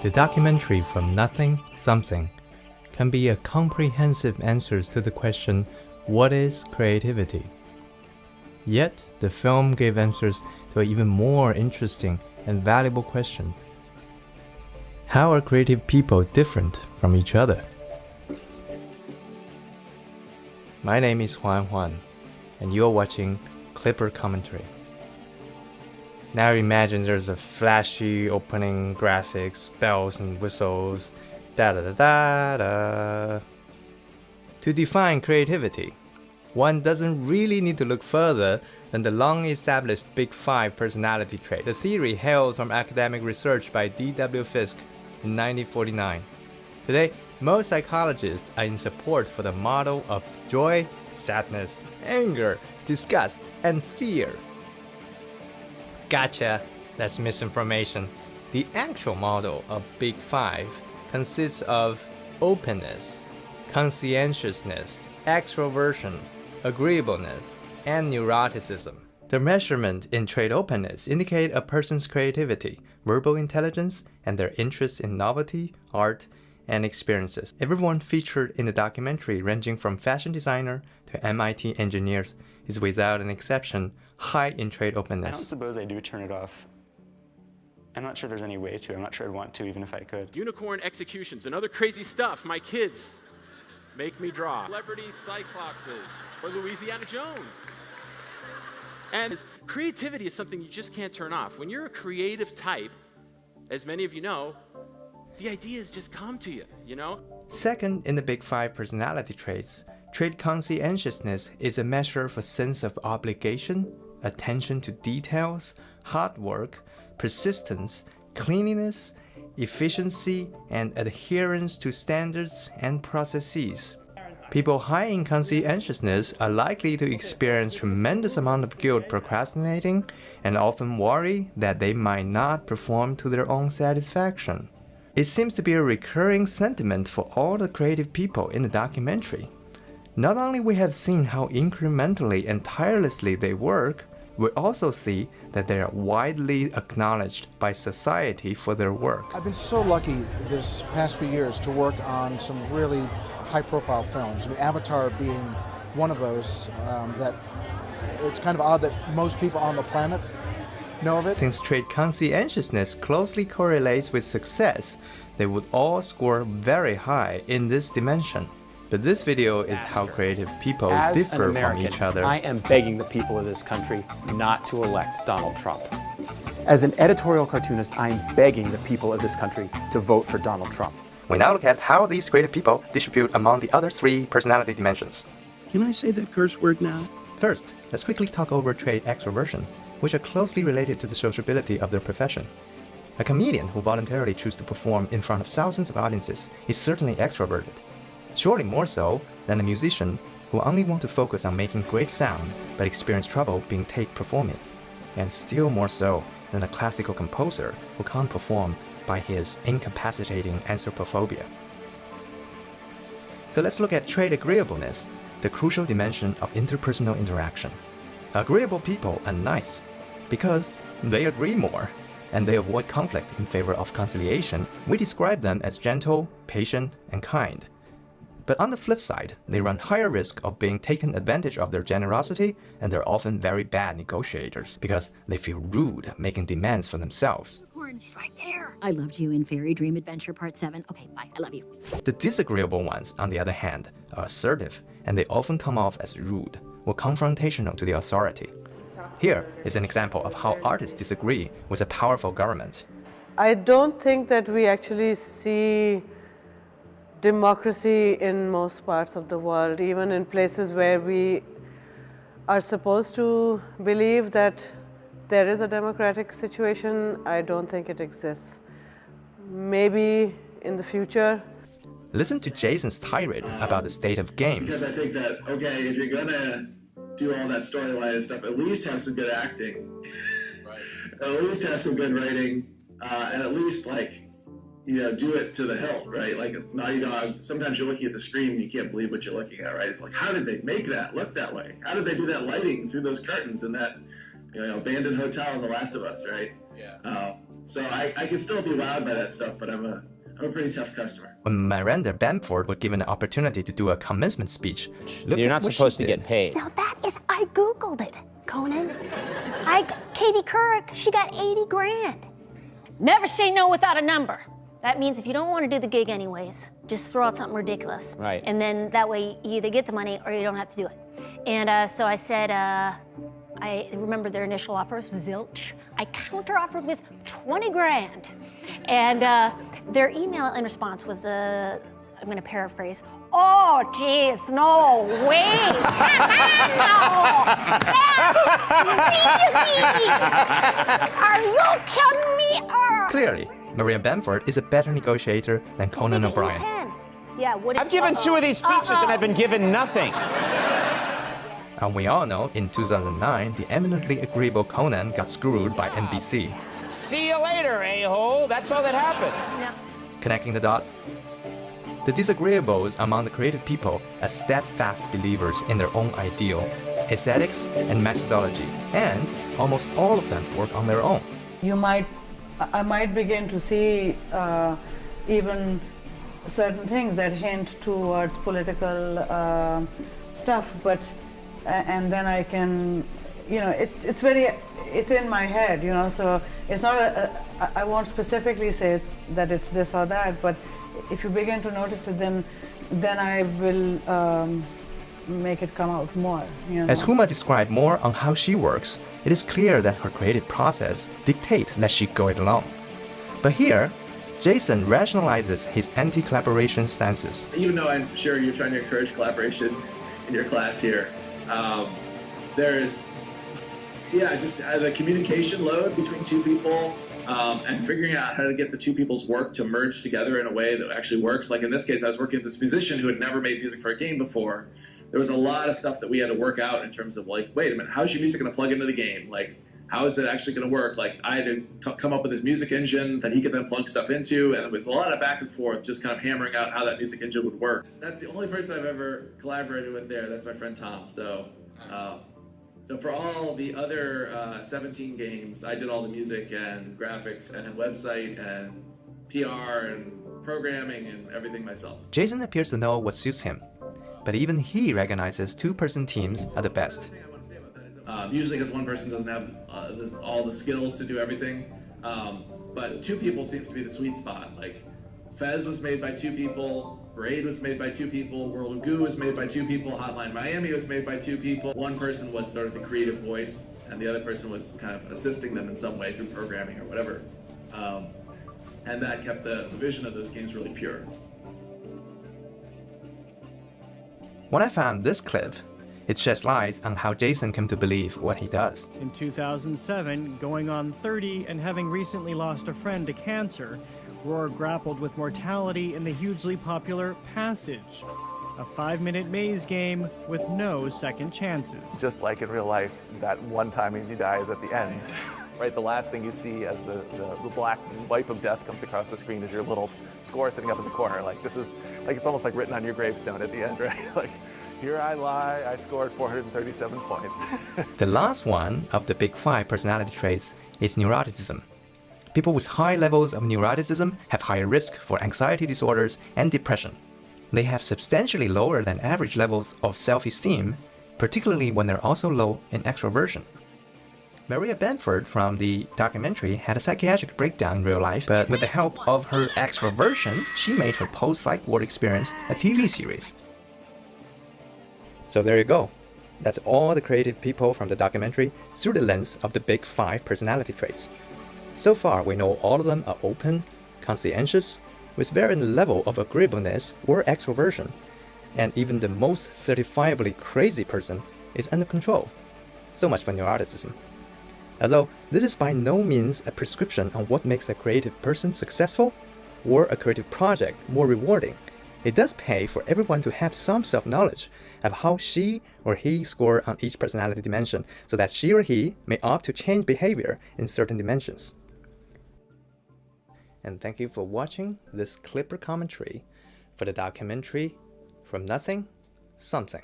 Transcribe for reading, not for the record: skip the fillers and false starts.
The documentary From Nothing, Something can be a comprehensive answer to the question, what is creativity? Yet, the film gave answers to an even more interesting and valuable question. How are creative people different from each other? My name is Juan, and you're watching ClipperCommentary. Now imagine there's a flashy opening graphics, bells and whistles, da-da-da-da-da. To define creativity, one doesn't really need to look further than the long-established Big Five personality traits, the theory hailed from academic research by D.W. Fisk in 1949. Today, most psychologists are in support for the model of joy, sadness, anger, disgust, and fear. Gotcha, that's misinformation. The actual model of Big Five consists of openness, conscientiousness, extroversion, agreeableness, and neuroticism. The measurement in trait openness indicate a person's creativity, verbal intelligence, and their interest in novelty, art, and experiences. Everyone featured in the documentary, ranging from fashion designer to MIT engineers, is without an exception high in trait openness. I don't suppose I do turn it off. I'm not sure there's any way to. I'm not sure I'd want to, even if I could. Unicorn executions and other crazy stuff my kids make me draw. Celebrity Cyclopses or Louisiana Jones. And creativity is something you just can't turn off. When you're a creative type, as many of you know, the ideas just come to you, you know? Second in the Big Five personality traits, trait conscientiousness is a measure of a sense of obligation, attention to details, hard work, persistence, cleanliness, efficiency, and adherence to standards and processes. People high in conscientiousness are likely to experience tremendous amount of guilt procrastinating and often worry that they might not perform to their own satisfaction. It seems to be a recurring sentiment for all the creative people in the documentary. Not only we have seen how incrementally and tirelessly they work, we also see that they are widely acknowledged by society for their work. I've been so lucky this past few years to work on some really high-profile films. I mean, Avatar being one of those that it's kind of odd that most people on the planet know of it. Since trait conscientiousness closely correlates with success, they would all score very high in this dimension. But this video is how creative people differ from each other. I am begging the people of this country not to elect Donald Trump. As an editorial cartoonist, I'm begging the people of this country to vote for Donald Trump. We now look at how these creative people distribute among the other three personality dimensions. Can I say that curse word now? First, let's quickly talk over trait extroversion, which are closely related to the sociability of their profession. A comedian who voluntarily chooses to perform in front of thousands of audiences is certainly extroverted. Surely more so than a musician who only want to focus on making great sound but experience trouble being performing. And still more so than a classical composer who can't perform by his incapacitating anthropophobia. So let's look at trait agreeableness, the crucial dimension of interpersonal interaction. Agreeable people are nice because they agree more and they avoid conflict in favor of conciliation. We describe them as gentle, patient, and kind. But on the flip side, they run higher risk of being taken advantage of their generosity, and they're often very bad negotiators because they feel rude making demands for themselves. She's right there. I loved you in Fairy Dream Adventure Part 7. Okay, bye. I love you. The disagreeable ones, on the other hand, are assertive, and they often come off as rude or confrontational to the authority. Here is an example of how artists disagree with a powerful government. I don't think that we actually see democracy in most parts of the world, even in places where we are supposed to believe that there is a democratic situation. I don't think it exists. Maybe in the future. Listen to Jason's tirade about the state of games. Because I think that, okay, if you're gonna do all that storyline and stuff, at least have some good acting. Right. At least have some good writing, and at least, like, you know, do it to the hilt, right? Like Naughty Dog, sometimes you're looking at the screen and you can't believe what you're looking at, right? It's like, how did they make that look that way? How did they do that lighting through those curtains and that, you know, abandoned hotel in The Last of Us, right? Yeah. So I can still be wowed by that stuff, but I'm a pretty tough customer. When Miranda Bamford was given the opportunity to do a commencement speech, You're not supposed to get paid. Now that is, I Googled it, Conan. Katie Couric, she got 80 grand. Never say no without a number. That means if you don't want to do the gig anyways, just throw out something ridiculous. Right. And then that way you either get the money or you don't have to do it. And so I said, I remember their initial offer was zilch. I counter-offered with 20 grand. And their email in response was, I'm going to paraphrase, oh, geez, no way. Are you kidding me? Clearly, Maria Bamford is a better negotiator than Conan O'Brien. Yeah, what I've given 2 of these speeches and I've been given nothing. And we all know, in 2009, the eminently agreeable Conan got screwed by NBC. See you later, a-hole. That's all that happened. No. Connecting the dots? The disagreeables among the creative people are steadfast believers in their own ideal, aesthetics, and methodology, and almost all of them work on their own. I might begin to see even certain things that hint towards political stuff, but and then I can, it's in my head, so it's not I won't specifically say that it's this or that, but if you begin to notice it, then I will make it come out more. As Huma described more on how she works, it is clear that her creative process dictates that she go it alone. But here, Jason rationalizes his anti-collaboration stances. Even though I'm sure you're trying to encourage collaboration in your class here, there's just the communication load between two people and figuring out how to get the two people's work to merge together in a way that actually works. Like in this case, I was working with this musician who had never made music for a game before. There was a lot of stuff that we had to work out in terms of like, wait a minute, how's your music going to plug into the game? Like, how is it actually going to work? Like, I had to come up with this music engine that he could then plug stuff into, and it was a lot of back and forth, just kind of hammering out how that music engine would work. That's the only person I've ever collaborated with there. That's my friend Tom. So for all the other 17 games, I did all the music and graphics and website and PR and programming and everything myself. Jason appears to know what suits him, but even he recognizes two-person teams are the best. Usually because one person doesn't have all the skills to do everything, but two people seems to be the sweet spot. Like Fez was made by two people, Braid was made by two people, World of Goo was made by two people, Hotline Miami was made by two people. One person was sort of the creative voice, and the other person was kind of assisting them in some way through programming or whatever. And that kept the vision of those games really pure. When I found this clip, it sheds light on how Jason came to believe what he does. In 2007, going on 30 and having recently lost a friend to cancer, Roar grappled with mortality in the hugely popular Passage, a 5-minute maze game with no second chances. Just like in real life, that one time when you die is at the end. Right, the last thing you see as the black wipe of death comes across the screen is your little score sitting up in the corner. Like this is, like it's almost like written on your gravestone at the end, right? Like, here I lie, I scored 437 points. The last one of the big 5 personality traits is neuroticism. People with high levels of neuroticism have higher risk for anxiety disorders and depression. They have substantially lower than average levels of self-esteem, particularly when they're also low in extroversion. Maria Bamford from the documentary had a psychiatric breakdown in real life, but with the help of her extroversion, she made her post-psych ward experience a TV series. So there you go. That's all the creative people from the documentary through the lens of the big 5 personality traits. So far, we know all of them are open, conscientious, with varying level of agreeableness or extroversion, and even the most certifiably crazy person is under control. So much for neuroticism. Although this is by no means a prescription on what makes a creative person successful or a creative project more rewarding, it does pay for everyone to have some self-knowledge of how she or he score on each personality dimension so that she or he may opt to change behavior in certain dimensions. And thank you for watching this Clipper commentary for the documentary From Nothing, Something.